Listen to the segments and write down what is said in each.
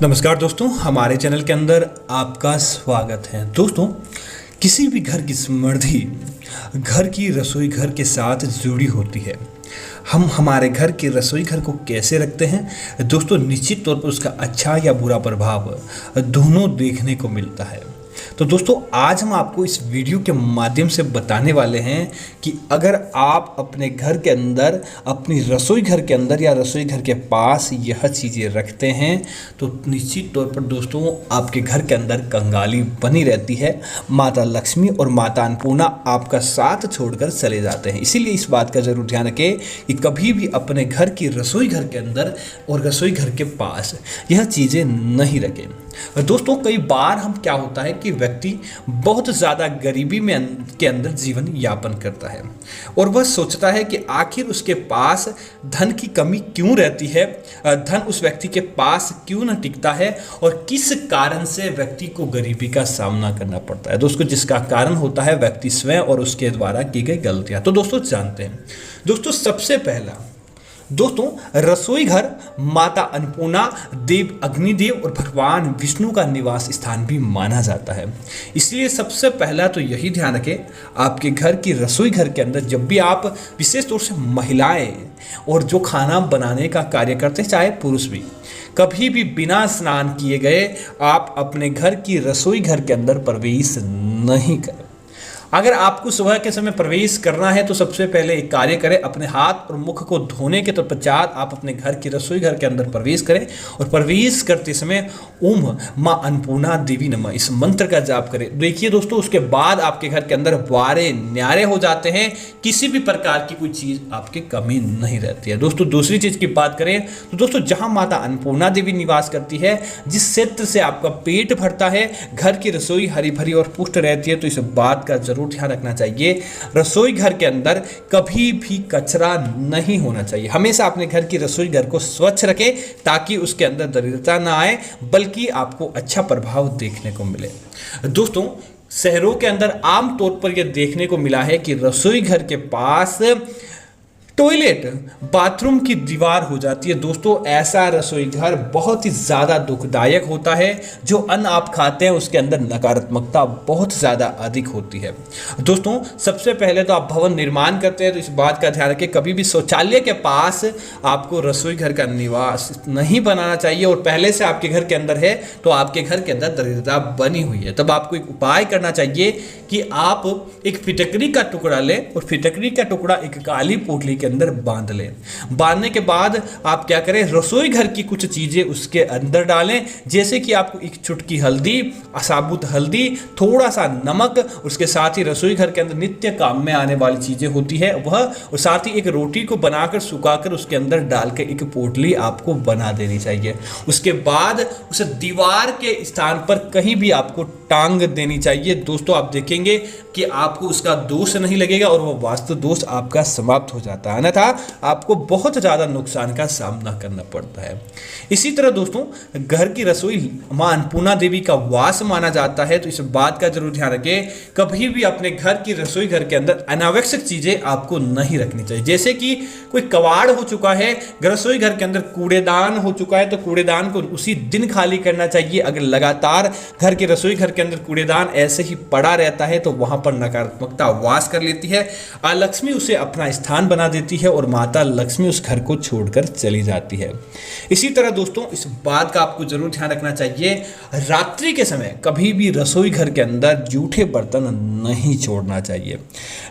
नमस्कार दोस्तों, हमारे चैनल के अंदर आपका स्वागत है। दोस्तों, किसी भी घर की समृद्धि घर की रसोई घर के साथ जुड़ी होती है। हम हमारे घर के रसोई घर को कैसे रखते हैं दोस्तों, निश्चित तौर पर उसका अच्छा या बुरा प्रभाव दोनों देखने को मिलता है। तो दोस्तों, आज हम आपको इस वीडियो के माध्यम से बताने वाले हैं कि अगर आप अपने घर के अंदर, अपनी रसोई घर के अंदर या रसोई घर के पास यह चीज़ें रखते हैं तो निश्चित तौर पर दोस्तों आपके घर के अंदर कंगाली बनी रहती है। माता लक्ष्मी और माता अन्नपूर्णा आपका साथ छोड़कर चले जाते हैं। इसीलिए इस बात का ज़रूर ध्यान रखें कि कभी भी अपने घर की रसोई घर के अंदर और रसोई घर के पास यह चीज़ें नहीं रखें। दोस्तों, कई बार हम क्या होता है कि व्यक्ति बहुत ज़्यादा गरीबी के अंदर जीवन यापन करता है और वह सोचता है कि आखिर उसके पास धन की कमी क्यों रहती है, धन उस व्यक्ति के पास क्यों न टिकता है और किस कारण से व्यक्ति को गरीबी का सामना करना पड़ता है। दोस्तों, जिसका कारण होता है व्यक्ति स्वयं और उसके द्वारा की गई गलतियाँ। तो दोस्तों जानते हैं दोस्तों, सबसे पहला दोस्तों, रसोई घर माता अन्नपूर्णा, देव अग्निदेव और भगवान विष्णु का निवास स्थान भी माना जाता है। इसलिए सबसे पहला तो यही ध्यान रखें, आपके घर की रसोई घर के अंदर जब भी आप, विशेष तौर से महिलाएं और जो खाना बनाने का कार्य करते हैं, चाहे पुरुष भी, कभी भी बिना स्नान किए गए आप अपने घर की रसोई घर के अंदर प्रवेश नहीं करें। अगर आपको सुबह के समय प्रवेश करना है तो सबसे पहले एक कार्य करें, अपने हाथ और मुख को धोने के पश्चात आप अपने घर की रसोई घर के अंदर प्रवेश करें और प्रवेश करते समय ओम माँ अन्नपूर्णा देवी नमः इस मंत्र का जाप करें। देखिए दोस्तों, उसके बाद आपके घर के अंदर वारे न्यारे हो जाते हैं, किसी भी प्रकार की कोई चीज़ आपकी कमी नहीं रहती है। दोस्तों, दूसरी चीज़ की बात करें तो दोस्तों, जहाँ माता अन्नपूर्णा देवी निवास करती है, जिस क्षेत्र से आपका पेट भरता है, घर की रसोई हरी भरी और पुष्ट रहती है, तो इस बात का जरूर ध्यान रखना चाहिए, रसोई घर के अंदर कभी भी कचरा नहीं होना चाहिए। हमेशा अपने घर की रसोई घर को स्वच्छ रखें ताकि उसके अंदर दरिद्रता ना आए, बल्कि आपको अच्छा प्रभाव देखने को मिले। दोस्तों, शहरों के अंदर आमतौर पर यह देखने को मिला है कि रसोई घर के पास टॉयलेट, बाथरूम की दीवार हो जाती है। दोस्तों, ऐसा रसोई घर बहुत ही ज़्यादा दुखदायक होता है। जो अन्न आप खाते हैं उसके अंदर नकारात्मकता बहुत ज़्यादा अधिक होती है। दोस्तों, सबसे पहले तो आप भवन निर्माण करते हैं तो इस बात का ध्यान रखें, कभी भी शौचालय के पास आपको रसोई घर का निवास नहीं बनाना चाहिए। और पहले से आपके घर के अंदर है तो आपके घर के अंदर दरिद्रता बनी हुई है, तब आपको एक उपाय करना चाहिए कि आप एक फिटकरी का टुकड़ा लें और फिटकरी का टुकड़ा एक काली पोटली के अंदर बांध लें। बांधने के बाद आप क्या करें, रसोई घर की कुछ चीजें उसके अंदर डालें, जैसे कि आपको एक चुटकी हल्दी, साबुत हल्दी, थोड़ा सा नमक, उसके साथ ही रसोई घर के अंदर नित्य काम में आने वाली चीजें होती है वह, और साथ ही एक रोटी को बनाकर सुखाकर उसके अंदर डालकर एक पोटली आपको बना देनी चाहिए। उसके बाद उसे दीवार के स्थान पर कहीं भी आपको टांग देनी चाहिए। दोस्तों, आप देखेंगे कि आपको उसका दोष नहीं लगेगा और वह वास्तु दोष आपका समाप्त हो जाता है, अन्यथा आपको बहुत ज़्यादा नुकसान का सामना करना पड़ता है। इसी तरह दोस्तों, घर की रसोई माँ अन्नपूर्णा देवी का वास माना जाता है, तो इस बात का जरूर ध्यान रखें, कभी भी अपने घर की रसोई घर के अंदर अनावश्यक चीज़ें आपको नहीं रखनी चाहिए। जैसे कि कोई कबाड़ हो चुका है, रसोई घर के अंदर कूड़ेदान हो चुका है तो कूड़ेदान को उसी दिन खाली करना चाहिए। अगर लगातार घर की रसोई घर के अंदर कूड़ेदान ऐसे ही पड़ा रहता है तो वहां पर नकारात्मकता वास कर लेती है, अलक्ष्मी उसे अपना स्थान बना देती है और माता लक्ष्मी उस घर को छोड़कर चली जाती है। इसी तरह दोस्तों, इस बात का आपको जरूर ध्यान रखना चाहिए, रात्रि के समय कभी भी रसोई घर के अंदर जूठे बर्तन नहीं छोड़ना चाहिए।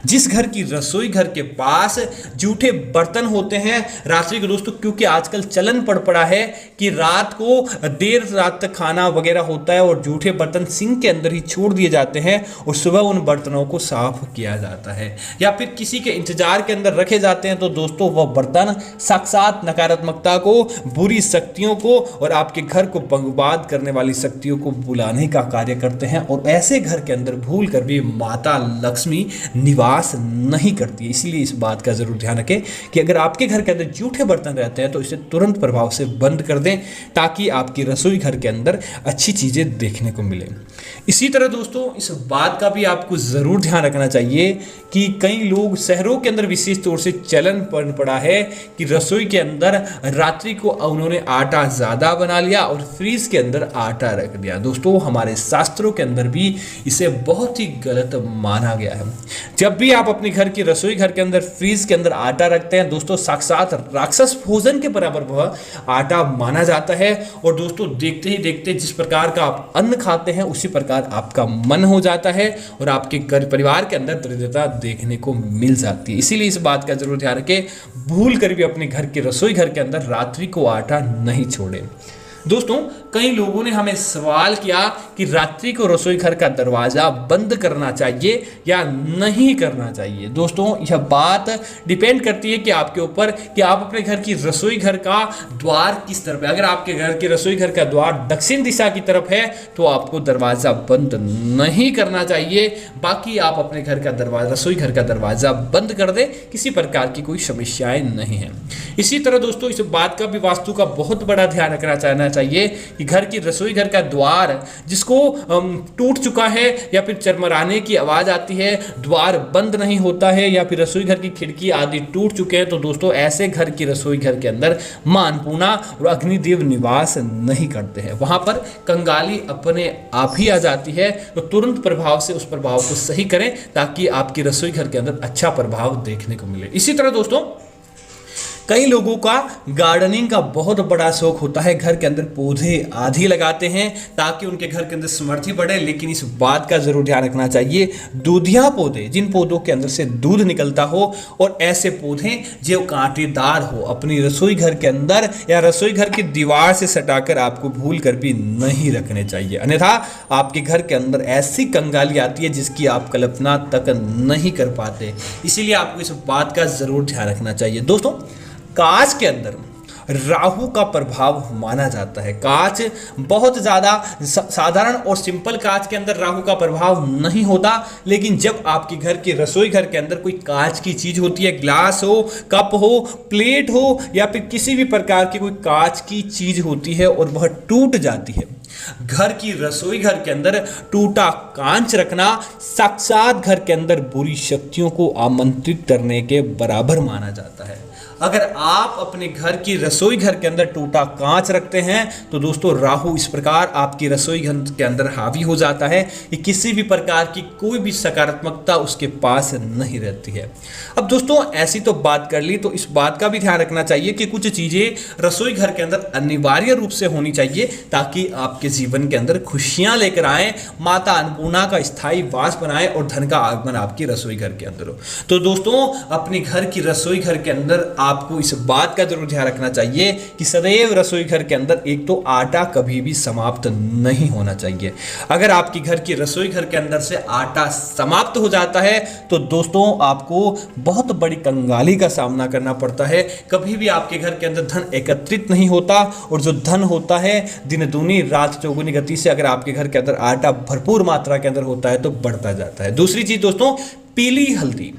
जिस घर की रसोई घर के पास जूठे बर्तन होते हैं रात्रि को दोस्तों, क्योंकि आजकल चलन पड़ा है कि रात को देर रात तक खाना वगैरह होता है और जूठे बर्तन सिंक के अंदर ही छोड़ दिए जाते हैं और सुबह उन बर्तनों को साफ किया जाता है या फिर किसी के इंतजार के अंदर रखे जाते हैं, तो दोस्तों वह बर्तन साक्षात नकारात्मकता को, बुरी शक्तियों को और आपके घर को बर्बाद करने वाली शक्तियों को बुलाने का कार्य करते हैं। और ऐसे घर के अंदर भूल कर भी माता लक्ष्मी निवास नहीं करती। इसलिए इस बात का जरूर ध्यान रखें कि अगर आपके घर के अंदर जूठे बर्तन रहते हैं तो इसे तुरंत प्रभाव से बंद कर दें ताकि आपकी रसोई घर के अंदर अच्छी चीजें देखने को मिले। इसी तरह दोस्तों इस बात का भी आपको ज़रूर ध्यान रखना चाहिए कि कई लोग शहरों के अंदर विशेष तौर से चलन पड़ा है कि रसोई के अंदर रात्रि को उन्होंने आटा ज़्यादा बना लिया और फ्रीज के अंदर आटा रख दिया। दोस्तों हमारे शास्त्रों के अंदर भी इसे बहुत ही गलत माना गया है। जब भी आप अपने घर की रसोई घर के अंदर फ्रीज के अंदर आटा रखते हैं दोस्तों, साक्षात राक्षस भोजन के बराबर वह आटा माना जाता है। और दोस्तों देखते ही देखते जिस प्रकार का आप अन्न खाते हैं उसी प्रकार आपका मन हो जाता है और आपके घर परिवार के अंदर दरिद्रता देखने को मिल जाती है। इसीलिए इस बात का जरूर ध्यान रखें, भूल कर भी अपने घर के रसोई घर के अंदर रात्रि को आटा नहीं छोड़े। दोस्तों कई लोगों ने हमें सवाल किया कि रात्रि को रसोई घर का दरवाजा बंद करना चाहिए या नहीं करना चाहिए। दोस्तों यह बात डिपेंड करती है कि आपके ऊपर कि आप अपने घर की रसोई घर का द्वार किस तरफ है। अगर आपके घर के रसोई घर का द्वार दक्षिण दिशा की तरफ है तो आपको दरवाजा बंद नहीं करना चाहिए। बाकी आप अपने घर का दरवाजा रसोई घर का दरवाजा बंद कर दें, किसी प्रकार की कोई समस्याएं नहीं है। इसी तरह दोस्तों इस बात का भी वास्तु का बहुत बड़ा ध्यान रखना चाहिए कि घर की रसोई घर का द्वार जिसको टूट चुका है या फिर चरमराने की आवाज आती है, द्वार बंद नहीं होता है या फिर रसोई घर की खिड़की आदि टूट चुके हैं, तो दोस्तों ऐसे घर की रसोई घर के अंदर मां अन्नपूर्णा और अग्निदेव निवास नहीं करते हैं। वहां पर कंगाली अपने आप ही आ जाती है। तो तुरंत प्रभाव से उस प्रभाव को सही करें ताकि आपकी रसोई घर के अंदर अच्छा प्रभाव देखने को मिले। इसी तरह दोस्तों कई लोगों का गार्डनिंग का बहुत बड़ा शौक होता है, घर के अंदर पौधे आदि लगाते हैं ताकि उनके घर के अंदर समृद्धि बढ़े। लेकिन इस बात का जरूर ध्यान रखना चाहिए, दूधिया पौधे जिन पौधों के अंदर से दूध निकलता हो और ऐसे पौधे जो कांटेदार हो अपनी रसोई घर के अंदर या रसोई घर की दीवार से सटाकर आपको भूल कर भी नहीं रखने चाहिए, अन्यथा आपके घर के अंदर ऐसी कंगाली आती है जिसकी आप कल्पना तक नहीं कर पाते। इसीलिए आपको इस बात का जरूर ध्यान रखना चाहिए। दोस्तों कांच के अंदर राहु का प्रभाव माना जाता है। कांच बहुत ज़्यादा साधारण और सिंपल कांच के अंदर राहु का प्रभाव नहीं होता, लेकिन जब आपके घर की रसोई घर के अंदर कोई कांच की चीज होती है, ग्लास हो, कप हो, प्लेट हो या फिर किसी भी प्रकार की कोई कांच की चीज होती है और वह टूट जाती है, घर की रसोई घर के अंदर टूटा कांच रखना साक्षात घर के अंदर बुरी शक्तियों को आमंत्रित करने के बराबर माना जाता है। अगर आप अपने घर की रसोई घर के अंदर टूटा कांच रखते हैं तो दोस्तों राहु इस प्रकार आपकी रसोई घर के अंदर हावी हो जाता है कि किसी भी प्रकार की कोई भी सकारात्मकता उसके पास नहीं रहती है। अब दोस्तों ऐसी तो बात कर ली, तो इस बात का भी ध्यान रखना चाहिए कि कुछ चीजें रसोई घर के अंदर अनिवार्य रूप से होनी चाहिए ताकि आपके जीवन के अंदर खुशियां लेकर आए, माता अन्नपूर्णा का स्थायी वास बनाए और धन का आगमन आपकी रसोई घर के अंदर हो। तो दोस्तों अपने घर की रसोई घर के अंदर आपको इस बात का जरूर ध्यान रखना चाहिए कि सदैव रसोई घर के अंदर एक तो आटा कभी भी समाप्त नहीं होना चाहिए। अगर आपकी घर की रसोई घर के अंदर से आटा समाप्त हो जाता है तो दोस्तों आपको बहुत बड़ी कंगाली का सामना करना पड़ता है। कभी भी आपके घर के अंदर धन एकत्रित नहीं होता और जो धन होता है दिन दूनी रात चौगुनी गति से अगर आपके घर के अंदर आटा भरपूर मात्रा के अंदर होता है तो बढ़ता जाता है। दूसरी चीज दोस्तों पीली हल्दी,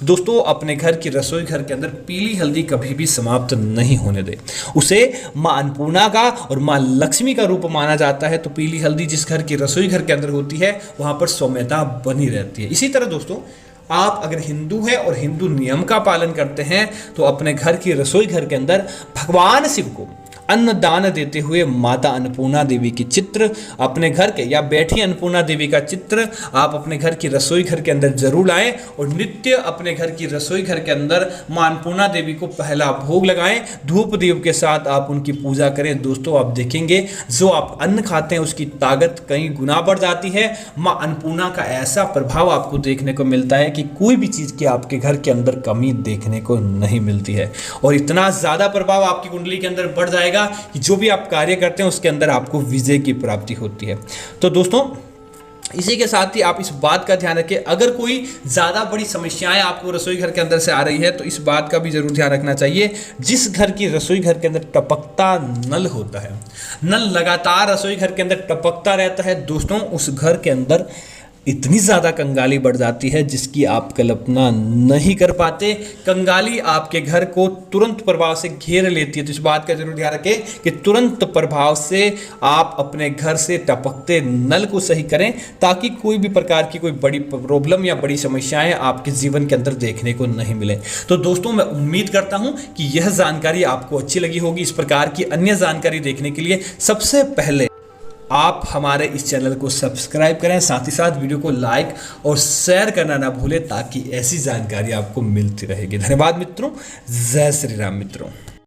दोस्तों अपने घर की रसोई घर के अंदर पीली हल्दी कभी भी समाप्त नहीं होने दे। उसे मां अन्नपूर्णा का और मां लक्ष्मी का रूप माना जाता है। तो पीली हल्दी जिस घर की रसोई घर के अंदर होती है वहां पर सौम्यता बनी रहती है। इसी तरह दोस्तों आप अगर हिंदू हैं और हिंदू नियम का पालन करते हैं तो अपने घर की रसोई घर के अंदर भगवान शिव को अन्न दान देते हुए माता अन्नपूर्णा देवी की चित्र अपने घर के या बैठी अन्नपूर्णा देवी का चित्र आप अपने घर की रसोई घर के अंदर जरूर लाएं और नित्य अपने घर की रसोई घर के अंदर मां अन्नपूर्णा देवी को पहला भोग लगाएं, धूप दीप के साथ आप उनकी पूजा करें। दोस्तों आप देखेंगे जो आप अन्न खाते हैं उसकी ताकत कई गुना बढ़ जाती है। मां अन्नपूर्णा का ऐसा प्रभाव आपको देखने को मिलता है कि कोई भी चीज की आपके घर के अंदर कमी देखने को नहीं मिलती है और इतना ज्यादा प्रभाव आपकी कुंडली के अंदर बढ़ जाएगा कि जो भी आप कार्य करते हैं उसके अंदर आपको विजय की प्राप्ति होती है। तो दोस्तों इसी के साथ ही आप इस बात का ध्यान रखें, अगर कोई ज़्यादा बड़ी समस्याएं आपको रसोई घर के अंदर से आ रही है तो इस बात का भी जरूर ध्यान रखना चाहिए। जिस घर की रसोई घर के अंदर टपकता नल होता है, नल लगातार रसोई घर के अंदर टपकता रहता है, दोस्तों उस घर के अंदर इतनी ज़्यादा कंगाली बढ़ जाती है जिसकी आप कल्पना नहीं कर पाते। कंगाली आपके घर को तुरंत प्रभाव से घेर लेती है। तो इस बात का जरूर ध्यान रखें कि तुरंत प्रभाव से आप अपने घर से टपकते नल को सही करें, ताकि कोई भी प्रकार की कोई बड़ी प्रॉब्लम या बड़ी समस्याएं आपके जीवन के अंदर देखने को नहीं मिले। तो दोस्तों, मैं उम्मीद करता हूं कि यह जानकारी आपको अच्छी लगी होगी। इस प्रकार की अन्य जानकारी देखने के लिए सबसे पहले आप हमारे इस चैनल को सब्सक्राइब करें, साथ ही साथ वीडियो को लाइक और शेयर करना ना भूलें, ताकि ऐसी जानकारी आपको मिलती रहेगी। धन्यवाद मित्रों। जय श्री राम मित्रों।